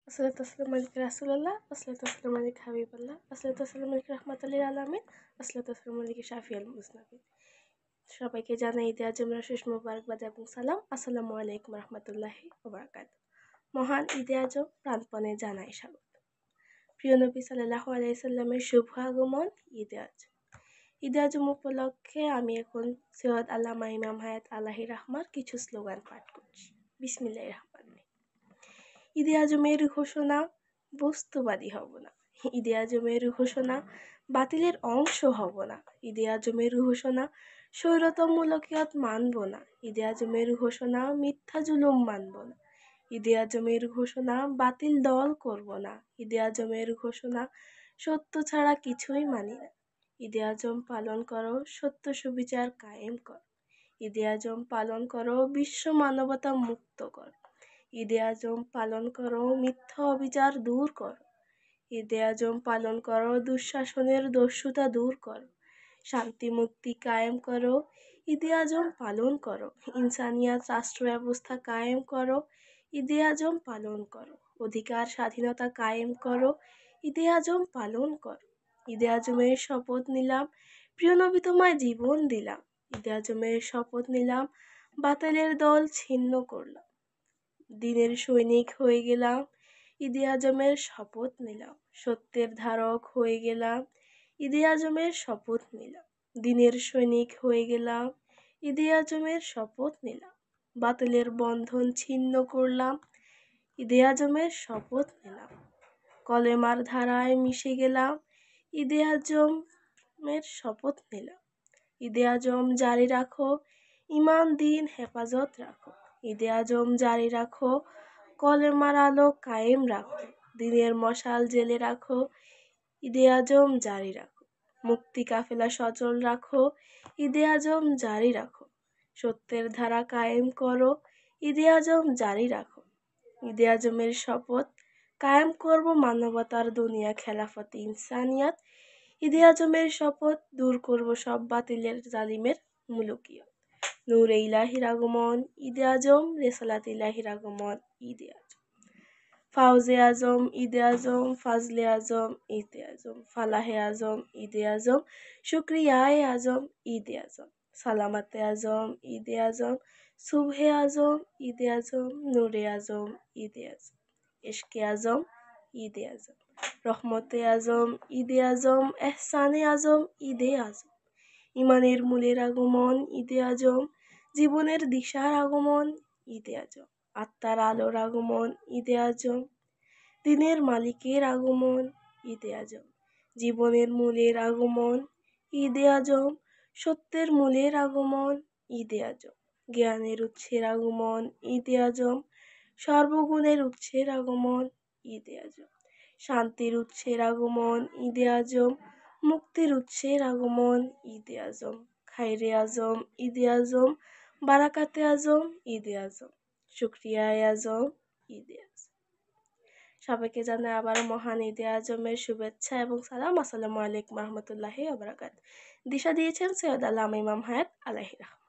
আসসালাতু ওয়াসসালামু আলাইকা রাসূলুল্লাহ, আসসালাতু ওয়াসসালামু আলাইকা হাবিবাল্লাহ, আসসালাতু ওয়াসসালামু আলাইকা রাহমাতুল আলামিন, আসসালাতু ওয়াসসালামু আলাইকা শাফিউল মুজনাবিন। সবাইকে জানাই ঈদে আজমের শেষ মোবারকবাদ এবং সালাম। আসসালামু আলাইকুম রহমতুল্লাহি ওয়া বারাকাতুহু। মহান ঈদে আজম প্রাণপণে জানাই স্বাগত। প্রিয় নবী সাল্লাল্লাহু আলাইহি সাল্লামের শুভ আগমন ঈদে আজম। ঈদে আজম উপলক্ষে আমি এখন সৈয়দ আল্লামা ইমাম হায়াত আলাহি রাহমার কিছু স্লোগান পাঠ করছি। বিসমিল্লাহির রহমানির রহিম। ঈদে আজমের ঘোষণা, বস্তুবাদী হব না। ঈদে আজমের ঘোষণা, বাতিলের অংশ হব না। ঈদে আজমের ঘোষণা, স্বৈরতমূলকিয়ত মানব না। ঈদে আজমের ঘোষণা, মিথ্যা জুলুম মানব না। ঈদে আজমের ঘোষণা, বাতিল দল করব না। ঈদে আজমের ঘোষণা, সত্য ছাড়া কিছুই মানি না। ঈদে আজম পালন করো, সত্য সুবিচার কায়েম করো। ঈদে আজম পালন করো, বিশ্ব মানবতা মুক্ত করো। ঈদে আজম পালন করো, মিথ্যা অবিচার দূর করো। ঈদে আজম পালন করো, দুঃশাসনের দস্যুতা দূর করো। শান্তি মুক্তি কায়েম করো। ঈদে আজম পালন করো, ইনসানিয়াত রাষ্ট্র ব্যবস্থা কায়েম করো। ঈদে আজম পালন করো, অধিকার স্বাধীনতা কায়েম করো। ঈদে আজম পালন করো। ঈদে আজমের শপথ নিলাম, প্রিয় নবী তোমায় জীবন দিলাম। ঈদে আজমের শপথ নিলাম, বাতিলের দল ছিন্ন করলাম। দিনের সৈনিক হয়ে গেলাম, ঈদে আজমের শপথ নিলাম। সত্যের ধারক হয়ে গেলাম, ঈদে আজমের শপথ নিলাম। দিনের সৈনিক হয়ে গেলাম, ঈদে আজমের শপথ নিলাম। বাতিলের বন্ধন ছিন্ন করলাম, ঈদে আজমের শপথ নিলাম। কলেমার ধারায় মিশে গেলাম, ঈদে আজমের শপথ নিলাম। ঈদে আজম জারি রাখো, ইমান দিন হেফাজত রাখো। ঈদে আজম জারি রাখো, কলেমার আলো কায়েম রাখো। দিনের মশাল জেলে রাখো, ঈদে আজম জারি রাখো। মুক্তি কাফেলা সচল রাখো, ঈদে আজম জারি রাখো। সত্যের ধারা কায়েম করো, ঈদে আজম জারি রাখো। ঈদে আজমের শপথ, কায়েম করব মানবতার দুনিয়া খেলাফত ইনসানিয়াত। ঈদে আজমের শপথ, দূর করব সব বাতিলের জালিমের মুলুকিয়ত। নূরে ইলাহির আগমন ঈদে আজম, রেসালাত ইলাহির আগমন ঈদে আজম। ফাউজে আজম ঈদে আজম, ফাজলে আজম ঈদে আজম, ফালাহে আজম ঈদে আজম, শুক্রিয়ায়ে আজম ঈদে আজম, সালামাতে আজম ঈদে আজম, সুবহে আজম ঈদে আজম, নূরে আজম ঈদে আজম, ইশকে আজম ঈদে আজম, রহমতে আজম ঈদে আজম, এহসানে আজম ঈদে আজম। ইমানের মূলের আগমন ঈদে আজম, জীবনের দিশার আগমন ঈদে আজম, আত্মার আলোর আগমন ঈদে আজম, দিনের মালিকের আগমন ঈদে আজম, জীবনের মূলের আগমন ঈদে আজম, সত্যের মূলের আগমন ঈদে আজম, জ্ঞানের উৎসের আগমন ঈদে আজম, সর্বগুণের উৎসের আগমন ঈদে আজম, শান্তির উৎসের আগমন ঈদে আজম, মুক্তির উৎসের আগমন ঈদে আজম, খায়রে আজম ঈদে আজম, বারাকাতে আজম ঈদে আজম, শুকরিয়ায়ে আজম ঈদে আজম। সবাইকে জানাই আবারও মহান ঈদে আজমের শুভেচ্ছা এবং সালাম। আসসালামু আলাইকুম রহমতুল্লাহি ওয়া বারাকাতুহু। দিশা দিয়েছেন সৈয়দ আল্লামা ইমাম হায়াত আলাইহি রাহমাতুল্লাহ।